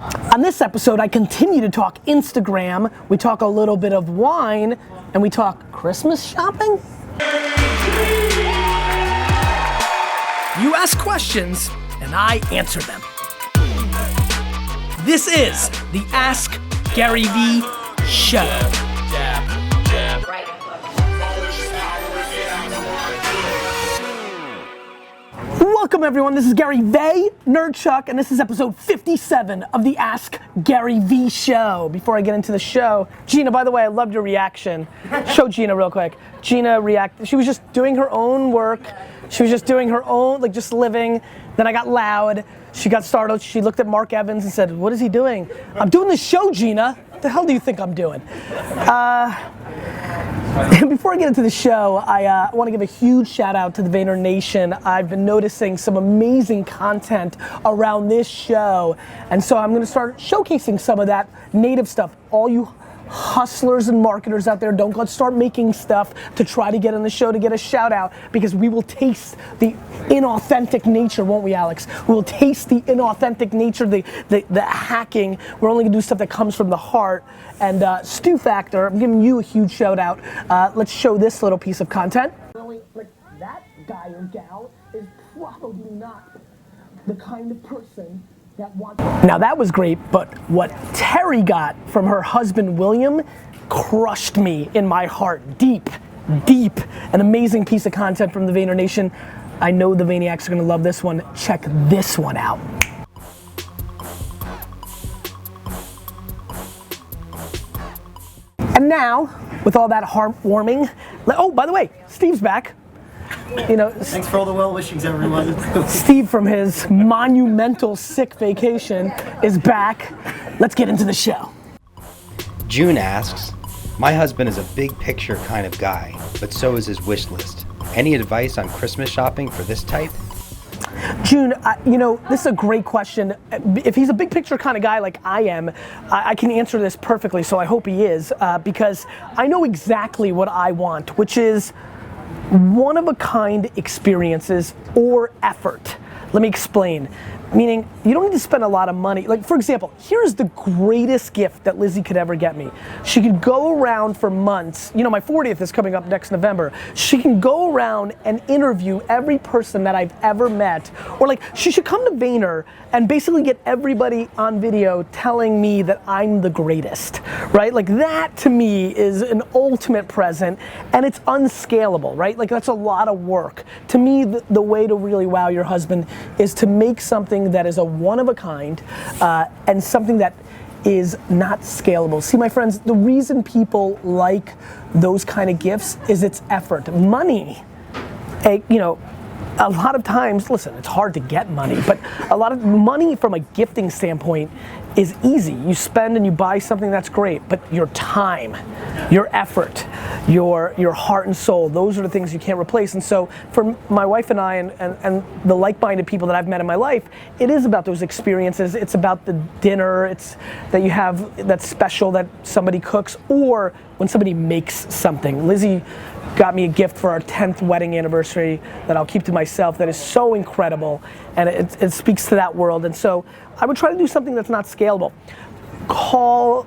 On this episode, I continue to talk Instagram, we talk a little bit of wine, and we talk Christmas shopping? You ask questions, and I answer them. This is the Ask GaryVee Show. Welcome everyone, this is GaryVee, Nerdchuck, and this is episode 57 of the Ask GaryVee Show. Before I get into the show, Gina, by the way, I loved your reaction. Show Gina real quick. Gina reacted, she was just doing her own work. She was just doing her own, like just living. Then I got loud. She got startled. She looked at Mark Evans and said, "What is he doing?" "I'm doing this show, Gina." "What the hell do you think I'm doing?" Before I get into the show, I want to give a huge shout out to the Vayner Nation. I've been noticing some amazing content around this show, and so I'm going to start showcasing some of that native stuff. All you hustlers and marketers out there, don't go start making stuff to try to get on the show to get a shout out, because we will taste the inauthentic nature, won't we, Alex? We will taste the inauthentic nature, the hacking. We're only gonna do stuff that comes from the heart. And Stu Factor, I'm giving you a huge shout out. Let's show this little piece of content. Really, like that guy or gal is probably not the kind of person that wants. Now that was great, but what Terry got from her husband William crushed me in my heart, deep. An amazing piece of content from the Vayner Nation. I know the Vaniacs are gonna love this one. Check this one out. And now, with all that heartwarming, oh, by the way, Steve's back. You know, thanks for all the well wishings, everyone. Steve from his monumental sick vacation is back. Let's get into the show. June asks, "My husband is a big picture kind of guy, but so is his wish list. Any advice on Christmas shopping for this type?" June, you know, this is a great question. If he's a big picture kind of guy like I am, I can answer this perfectly, so I hope he is, because I know exactly what I want, which is one-of-a-kind experiences or effort. Let me explain. Meaning, you don't need to spend a lot of money. Like, for example, here's the greatest gift that Lizzie could ever get me. She could go around for months. You know, my 40th is coming up next November. She can go around and interview every person that I've ever met. Or like, she should come to Vayner and basically get everybody on video telling me that I'm the greatest, right? Like that to me is an ultimate present, and it's unscalable, right? Like that's a lot of work. To me, the way to really wow your husband is to make something that is a one-of-a-kind and something that is not scalable. See, my friends, the reason people like those kind of gifts is it's effort. Money, you know, a lot of times, listen, it's hard to get money, but a lot of money from a gifting standpoint is easy. You spend and you buy something, that's great, but your time, your effort, your heart and soul, those are the things you can't replace. And so for my wife and I and the like-minded people that I've met in my life, it is about those experiences. It's about the dinner, it's that you have that's special that somebody cooks, or when somebody makes something. Lizzie got me a gift for our 10th wedding anniversary that I'll keep to myself that is so incredible, and it speaks to that world. And so I would try to do something that's not scalable. Call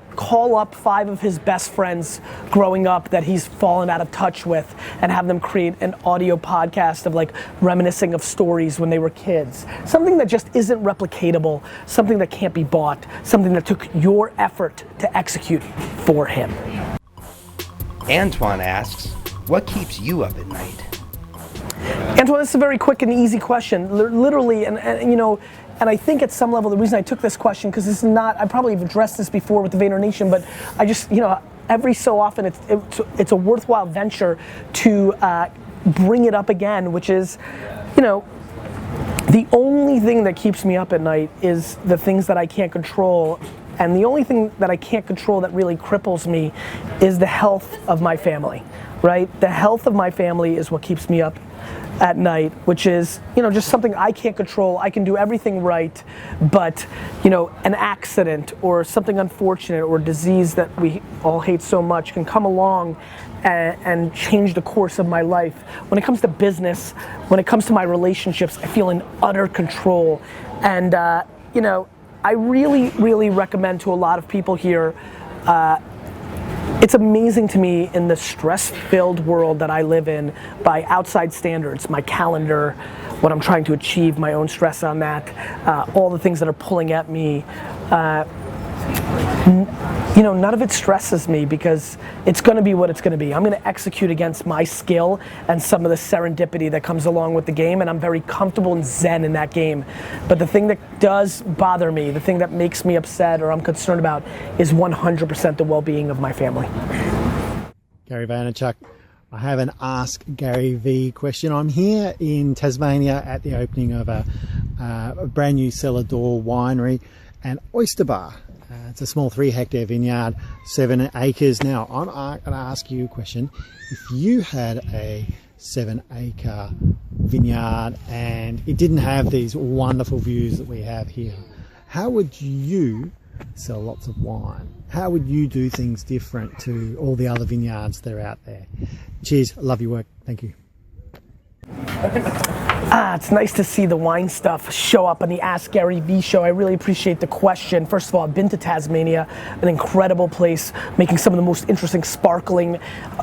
up 5 of his best friends growing up that he's fallen out of touch with and have them create an audio podcast of like reminiscing of stories when they were kids. Something that just isn't replicatable, something that can't be bought, something that took your effort to execute for him. Antoine asks, "What keeps you up at night?" Antoine, this is a very quick and easy question. Literally, and you know, and I think at some level the reason I took this question, because this is not, I probably have addressed this before with the Vayner Nation, but I just, you know, every so often it's a worthwhile venture to bring it up again, which is, you know, the only thing that keeps me up at night is the things that I can't control. And the only thing that I can't control that really cripples me is the health of my family, right? The health of my family is what keeps me up at night, which is, you know, just something I can't control. I can do everything right, but, you know, an accident or something unfortunate or disease that we all hate so much can come along and change the course of my life. When it comes to business, when it comes to my relationships, I feel in utter control. And, you know, I really, really recommend to a lot of people here, it's amazing to me in the stress-filled world that I live in by outside standards, my calendar, what I'm trying to achieve, my own stress on that, all the things that are pulling at me. You know, none of it stresses me because it's gonna be what it's gonna be. I'm gonna execute against my skill and some of the serendipity that comes along with the game, and I'm very comfortable and zen in that game. But the thing that does bother me, the thing that makes me upset or I'm concerned about is 100% the well-being of my family. Gary Vaynerchuk, I have an Ask GaryVee question. I'm here in Tasmania at the opening of a brand new cellar door winery and oyster bar. It's a small 3-hectare vineyard, 7 acres. Now, I'm going to ask you a question. If you had a 7-acre vineyard and it didn't have these wonderful views that we have here, how would you sell lots of wine? How would you do things different to all the other vineyards that are out there? Cheers. Love your work. Thank you. It's nice to see the wine stuff show up on the Ask GaryVee show. I really appreciate the question. First of all, I've been to Tasmania, an incredible place, making some of the most interesting sparkling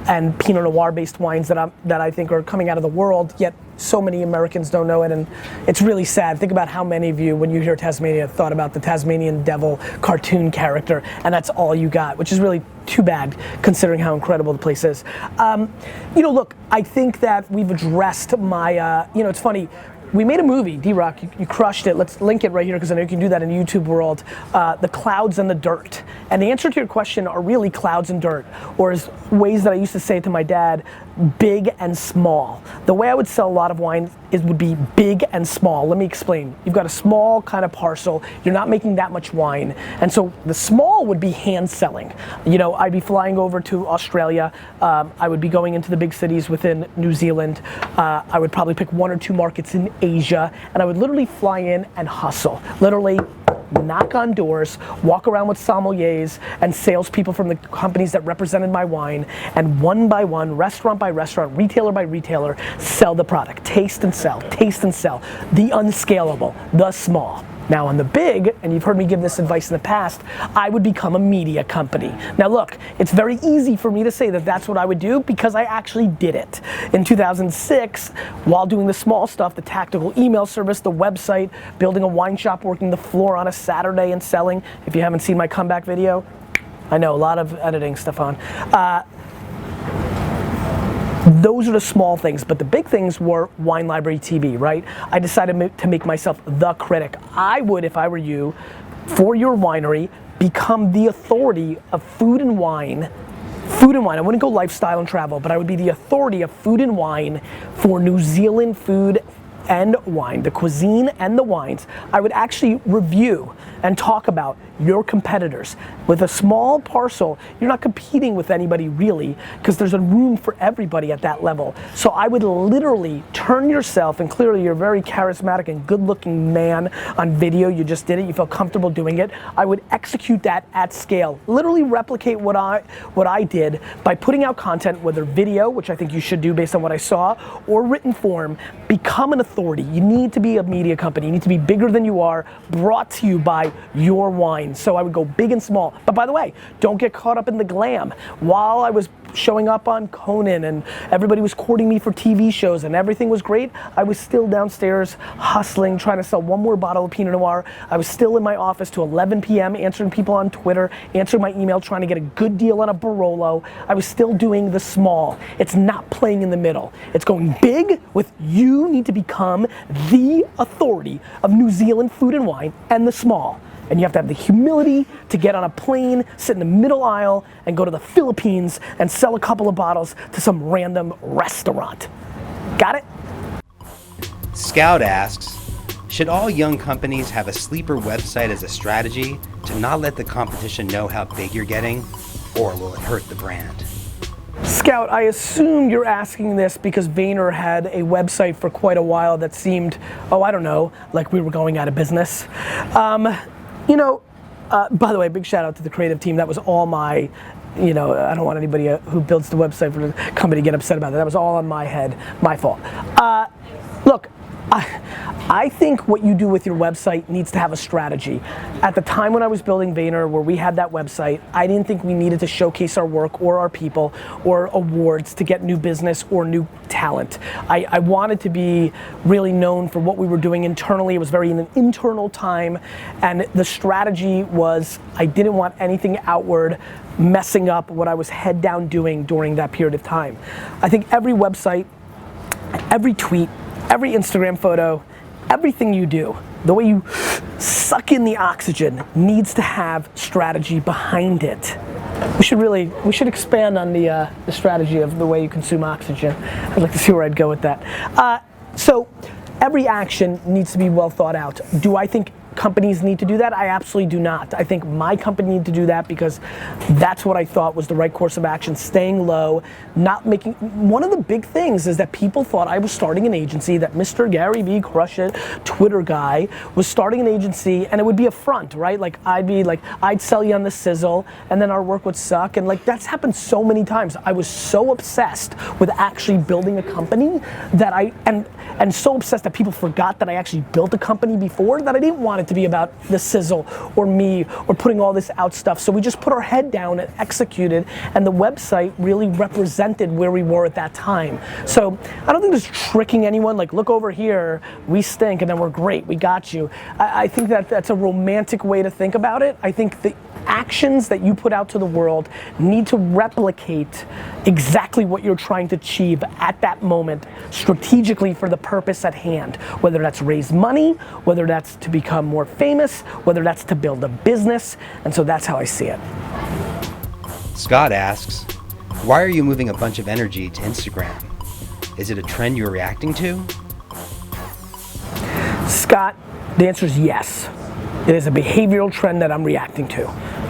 and Pinot Noir based wines that I think are coming out of the world, yet so many Americans don't know it, and it's really sad. Think about how many of you, when you hear Tasmania, thought about the Tasmanian devil cartoon character, and that's all you got, which is really too bad considering how incredible the place is. You know, look, I think that we've addressed my, you know, it's funny, we made a movie, D-Rock, you crushed it. Let's link it right here because I know you can do that in the YouTube world. The Clouds and the Dirt. And the answer to your question are really clouds and dirt, or as ways that I used to say to my dad, big and small. The way I would sell a lot of wine would be big and small. Let me explain. You've got a small kind of parcel, you're not making that much wine, and so the small would be hand selling. You know, I'd be flying over to Australia, I would be going into the big cities within New Zealand, I would probably pick 1 or 2 markets in Asia, and I would literally fly in and hustle. Literally knock on doors, walk around with sommeliers and salespeople from the companies that represented my wine, and one by one, restaurant by restaurant, retailer by retailer, sell the product. Taste and sell, the unscalable, the small. Now on the big, and you've heard me give this advice in the past, I would become a media company. Now look, it's very easy for me to say that that's what I would do because I actually did it. In 2006, while doing the small stuff, the tactical email service, the website, building a wine shop, working the floor on a Saturday and selling. If you haven't seen my comeback video, I know, a lot of editing, Stefan. Those are the small things, but the big things were Wine Library TV, right? I decided to make myself the critic. I would, if I were you, for your winery, become the authority of food and wine. Food and wine, I wouldn't go lifestyle and travel, but I would be the authority of food and wine for New Zealand food and wine, the cuisine and the wines. I would actually review and talk about your competitors. With a small parcel, you're not competing with anybody really, because there's a room for everybody at that level. So I would literally turn yourself, and clearly you're a very charismatic and good looking man on video, you just did it, you felt comfortable doing it. I would execute that at scale, literally replicate what I did by putting out content, whether video, which I think you should do based on what I saw, or written form. Become an authority. You need to be a media company, you need to be bigger than you are, brought to you by your wine. So I would go big and small. But by the way, don't get caught up in the glam. While I was showing up on Conan and everybody was courting me for TV shows and everything was great, I was still downstairs hustling, trying to sell 1 more bottle of Pinot Noir. I was still in my office till 11 p.m. answering people on Twitter, answering my email, trying to get a good deal on a Barolo. I was still doing the small. It's not playing in the middle. It's going big with you need to become the authority of New Zealand food and wine, and the small. And you have to have the humility to get on a plane, sit in the middle aisle, and go to the Philippines and sell a couple of bottles to some random restaurant. Got it? Scout asks, should all young companies have a sleeper website as a strategy to not let the competition know how big you're getting, or will it hurt the brand? Scout, I assume you're asking this because Vayner had a website for quite a while that seemed, I don't know, like we were going out of business. You know, by the way, big shout out to the creative team. That was all my, I don't want anybody who builds the website for the company to get upset about it. That was all on my head, my fault. Look, I think what you do with your website needs to have a strategy. At the time when I was building Vayner, where we had that website, I didn't think we needed to showcase our work or our people or awards to get new business or new talent. I wanted to be really known for what we were doing internally. It was very in an internal time, and the strategy was I didn't want anything outward messing up what I was head down doing during that period of time. I think every website, every tweet, every Instagram photo, everything you do, the way you suck in the oxygen needs to have strategy behind it. We should expand on the strategy of the way you consume oxygen. I'd like to see where I'd go with that. So every action needs to be well thought out. Do I think companies need to do that? I absolutely do not. I think my company needed to do that because that's what I thought was the right course of action, staying low, not making, one of the big things is that people thought I was starting an agency, that Mr. GaryVee Crush It Twitter guy was starting an agency, and it would be a front, right? Like I'd sell you on the sizzle and then our work would suck, and like that's happened so many times. I was so obsessed with actually building a company that and so obsessed that people forgot that I actually built a company before that I didn't want it to be about the sizzle or me or putting all this out stuff. So we just put our head down and executed, and the website really represented where we were at that time. So I don't think there's tricking anyone, like look over here, we stink and then we're great, we got you. I think that that's a romantic way to think about it. I think the actions that you put out to the world need to replicate exactly what you're trying to achieve at that moment strategically for the purpose at hand, whether that's raise money, whether that's to become more famous, whether that's to build a business, and so that's how I see it. Scott asks, why are you moving a bunch of energy to Instagram? Is it a trend you're reacting to? Scott, the answer is yes. It is a behavioral trend that I'm reacting to.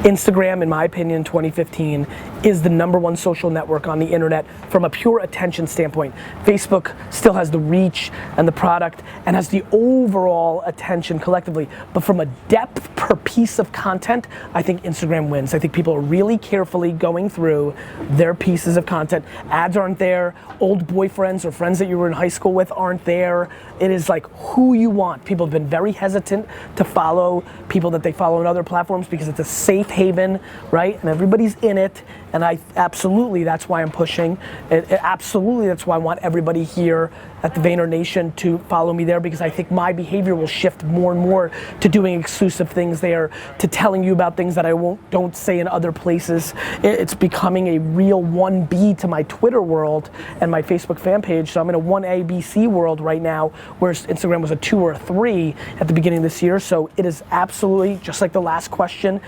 Instagram, in my opinion, 2015, is the #1 social network on the internet from a pure attention standpoint. Facebook still has the reach and the product and has the overall attention collectively, but from a depth per piece of content, I think Instagram wins. I think people are really carefully going through their pieces of content. Ads aren't there, old boyfriends or friends that you were in high school with aren't there. It is like who you want. People have been very hesitant to follow people that they follow on other platforms because it's a safe haven, right? And everybody's in it. And absolutely, that's why I'm pushing. Absolutely, that's why I want everybody here at the Vayner Nation to follow me there, because I think my behavior will shift more and more to doing exclusive things there, to telling you about things that I don't say in other places. It's becoming a real 1B to my Twitter world and my Facebook fan page. So I'm in a 1ABC world right now, whereas Instagram was a 2 or a 3 at the beginning of this year. So it is absolutely, just like the last question,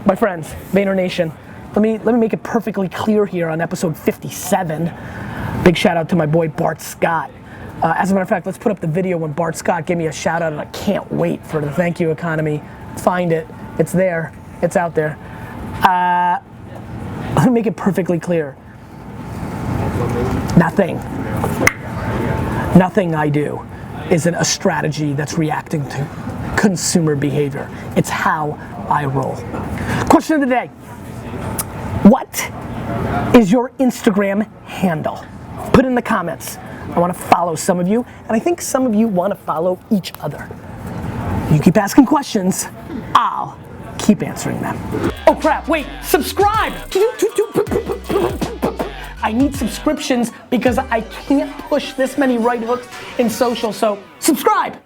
my friends, Vayner Nation, let me make it perfectly clear here on episode 57. Big shout out to my boy Bart Scott. As a matter of fact, let's put up the video when Bart Scott gave me a shout out, and I can't wait for the thank you economy. Find it, it's there, it's out there. Let me make it perfectly clear. Nothing I do isn't a strategy that's reacting to consumer behavior. It's how I roll. Question of the day. What is your Instagram handle? Put in the comments. I want to follow some of you, and I think some of you want to follow each other. You keep asking questions, I'll keep answering them. Oh crap, wait, subscribe! I need subscriptions because I can't push this many right hooks in social, so subscribe!